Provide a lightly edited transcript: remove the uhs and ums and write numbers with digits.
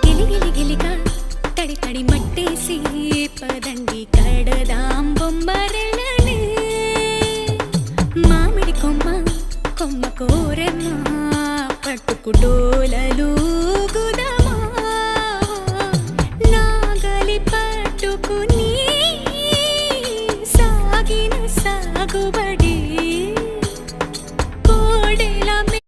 గిలి గిలి గిలిగా తడి తడి మట్టేసి పదండి కడదాం బొమ్మరెళ్ళని మామిడి కొమ్మ కొమ్మ కోరెమ్మ పట్టుకు డోలలు